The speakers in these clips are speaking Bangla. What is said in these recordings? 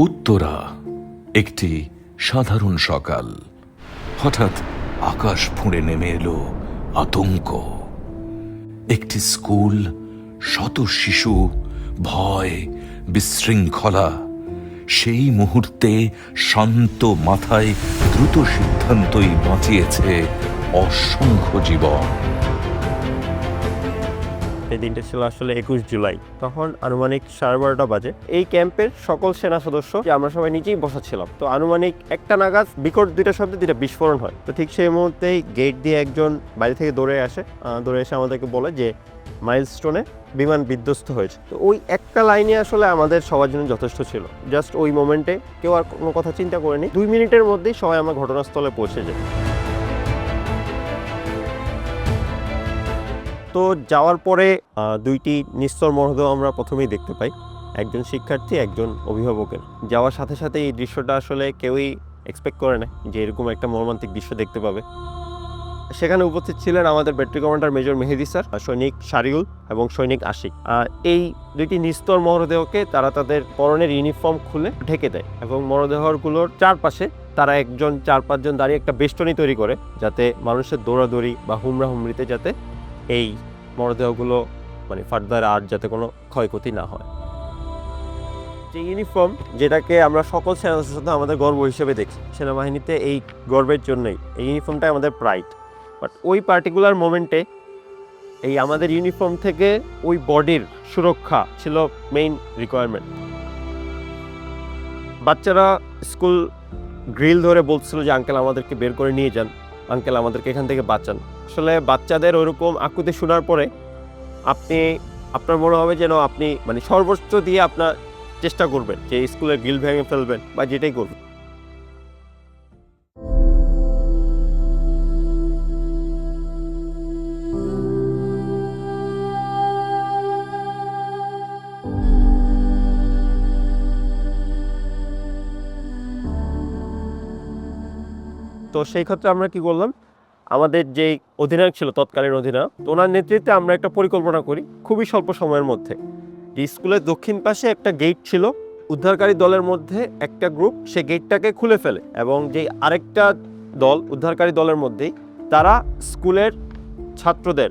উত্তরা একটি সাধারণ সকাল। হঠাৎ আকাশ ফুঁড়ে নেমে এলো আতঙ্ক। একটি স্কুল, শত শিশু, ভয়, বিশৃঙ্খলা। সেই মুহূর্তে শান্ত মাথায় দ্রুত সিদ্ধান্তই বাঁচিয়েছে অসংখ্য জীবন। এই দিনটা ছিল আসলে 21 জুলাই। তখন আনুমানিক 12:30 বাজে। এই ক্যাম্পের সকল সেনা সদস্য যে আমরা সবাই নিচেই বসা ছিলাম। তো আনুমানিক 1টা নাগাদ বিকট দুইটা শব্দে দুইটা বিস্ফোরণ হয়। তো ঠিক সেই মুহূর্তেই গেট দিয়ে একজন বাইরে থেকে দৌড়ে এসে আমাদেরকে বলে যে মাইলস্টোনে বিমান বিধ্বস্ত হয়েছে। তো ওই একটা লাইনে আসলে আমাদের সবার জন্য যথেষ্ট ছিল। জাস্ট ওই মোমেন্টে কেউ আর কোনো কথা চিন্তা করেনি। 2 মিনিটের মধ্যেই সবাই আমরা ঘটনাস্থলে পৌঁছে যাই। তো যাওয়ার পরে দুইটি নিস্তর মরদেহ আমরা প্রথমেই দেখতে পাই, একজন শিক্ষার্থী, একজন অভিভাবকের। যাওয়ার সাথে সাথে এই দৃশ্যটা আসলে কেউই এক্সপেক্ট করে না যে এরকম একটা মর্মান্তিক দৃশ্য দেখতে পাবে। সেখানে উপস্থিত ছিলেন আমাদের ব্যাটারি কমান্ডার মেজর মেহেদি স্যার, সৈনিক শারিউল এবং সৈনিক আশিক। এই দুইটি নিস্তর মরদেহকে তারা তাদের পরনের ইউনিফর্ম খুলে ঢেকে দেয় এবং মরদেহগুলোর চারপাশে তারা 4-5 জন দাঁড়িয়ে একটা বেষ্টনী তৈরি করে, যাতে মানুষের দৌড়াদৌড়ি বা হুমড়িতে যাতে এই মরদেহগুলো ফার্দার আর যাতে কোনো ক্ষয়ক্ষতি না হয়। যে ইউনিফর্ম, যেটাকে আমরা সকল সেনাদের সাথে আমাদের গর্ব হিসেবে দেখি, সেনাবাহিনীতে এই গর্বের জন্যই এই ইউনিফর্মটাই আমাদের প্রাইড। বাট ওই পার্টিকুলার মোমেন্টে এই আমাদের ইউনিফর্ম থেকে ওই বডির সুরক্ষা ছিল মেইন রিকোয়ারমেন্ট। বাচ্চারা স্কুল গ্রিল ধরে বলছিল যে আঙ্কেল আমাদেরকে বের করে নিয়ে যান, আঙ্কেল আমাদেরকে এখান থেকে বাঁচান। আসলে বাচ্চাদের ওরকম আকুতি শোনার পরে আপনার মনে হবে যেন আপনি সর্বোচ্চ দিয়ে আপনার চেষ্টা করবেন যে স্কুলের গ্রিল ভেঙে ফেলবেন বা যেটাই করবেন। তো সেই ক্ষেত্রে আমরা কি করলাম, আমাদের যে অধিনায়ক ছিল তৎকালীন অধিনায়ক, ওনার নেতৃত্বে আমরা একটা পরিকল্পনা করি খুবই স্বল্প সময়ের মধ্যে। যে স্কুলের দক্ষিণ পাশে একটা গেট ছিল, উদ্ধারকারী দলের মধ্যে একটা গ্রুপ সে গেটটাকে খুলে ফেলে এবং যে আরেকটা দল উদ্ধারকারী দলের মধ্যেই তারা স্কুলের ছাত্রদের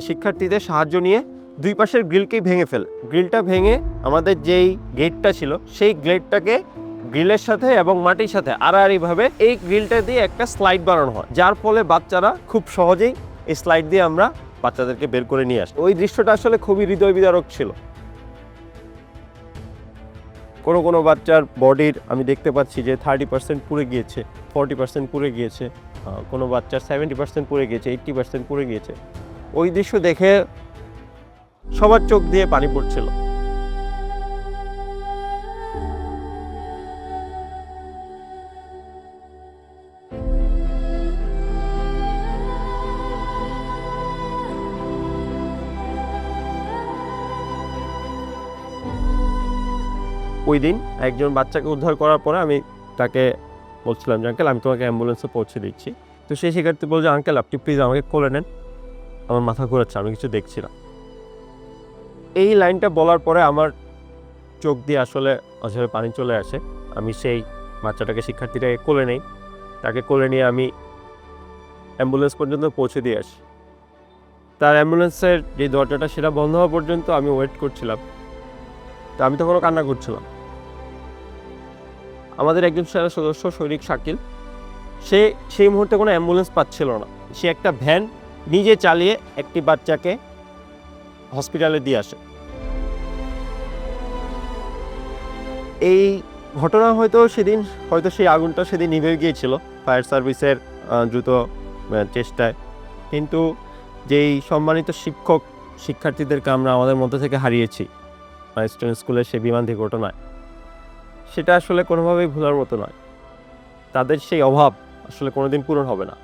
শিক্ষার্থীদের সাহায্য নিয়ে দুই পাশের গ্রিলকেই ভেঙে ফেলে। গ্রিলটা ভেঙে আমাদের যেই গেটটা ছিল সেই গেটটাকে গ্রিলের সাথে এবং মাটির সাথে আড়াআড়িভাবে এই গ্রিলটা দিয়ে একটা স্লাইড বানানো হয়, যার ফলে বাচ্চারা খুব সহজেই এই স্লাইড দিয়ে আমরা বাচ্চাদেরকে বের করে নিয়ে আসি। ওই দৃশ্যটা আসলে খুবই হৃদয় বিদারক ছিল। কোনো বাচ্চার বডির আমি দেখতে পাচ্ছি যে 30% পুড়ে গিয়েছে, 40% পুড়ে গিয়েছে, কোনো বাচ্চার 70% পুড়ে গিয়েছে, 80% পুড়ে গিয়েছে। ওই দৃশ্য দেখে সবার চোখ দিয়ে পানি পড়ছিল। ওই দিন একজন বাচ্চাকে উদ্ধার করার পরে আমি তাকে বলছিলাম যে আঙ্কেল আমি তোমাকে অ্যাম্বুলেন্সে পৌঁছে দিচ্ছি। তো সেই শিক্ষার্থী বলছে আঙ্কেল আপনি প্লিজ আমাকে কোলে নেন, আমার মাথা ঘোরাচ্ছে, আমি কিছু দেখছি না। এই লাইনটা বলার পরে আমার চোখ দিয়ে আসলে অঝরে পানি চলে আসে। আমি সেই বাচ্চাটাকে, শিক্ষার্থীটাকে কোলে নেই, তাকে কোলে নিয়ে আমি অ্যাম্বুলেন্স পর্যন্ত পৌঁছে দিয়ে আসি। তার অ্যাম্বুলেন্সের যে দরজাটা সেটা বন্ধ হওয়া পর্যন্ত আমি ওয়েট করছিলাম। তো আমি তখনও কান্না করছিলাম। আমাদের একজন সেনা সদস্য সৈনিক শাকিল, সে সেই মুহূর্তে কোনো অ্যাম্বুলেন্স পাচ্ছিল না। সে একটা ভ্যান নিজে চালিয়ে একটি বাচ্চাকে হসপিটালে দিয়ে আসে। এই ঘটনা হয়তো সেই আগুনটা সেদিন নিভে গিয়েছিল ফায়ার সার্ভিসের দ্রুত চেষ্টায়, কিন্তু যেই সম্মানিত শিক্ষার্থীদেরকে আমরা আমাদের মধ্যে থেকে হারিয়েছি মাইলস্টোন স্কুলের সেই বিমান দুর্ঘটনায়, সেটা আসলে কোনোভাবেই ভোলার মতো নয়। তাদের সেই অভাব আসলে কোনোদিন পূরণ হবে না।